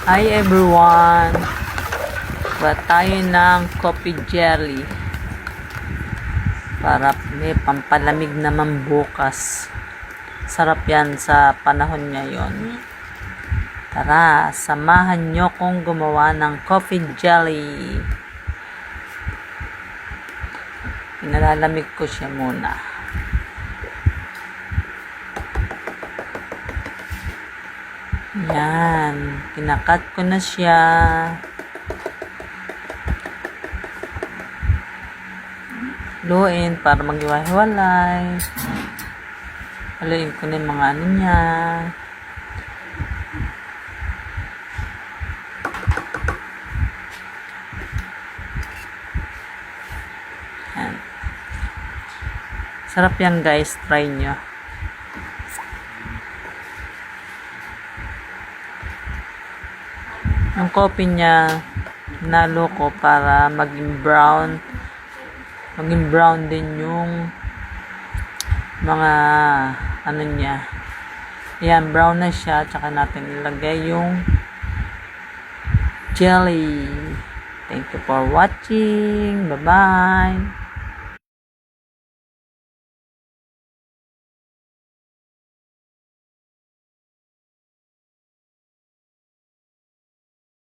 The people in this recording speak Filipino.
Hi everyone! Ba tayo ng coffee jelly para may pampalamig naman bukas. Sarap yan sa panahon ngayon. Tara, samahan nyo kong gumawa ng coffee jelly. Pinalalamig ko siya muna. Yan, kinakat ko na siya. Luin para maghiwa-hiwalay. Haluin ko na yung mga ano niya. Yan. Sarap yan guys, try nyo. Yung coffee niya, nalo ko para maging brown. Maging brown din yung mga ano niya. Ayan, brown na siya. Tsaka natin ilagay yung jelly. Thank you for watching. Bye-bye.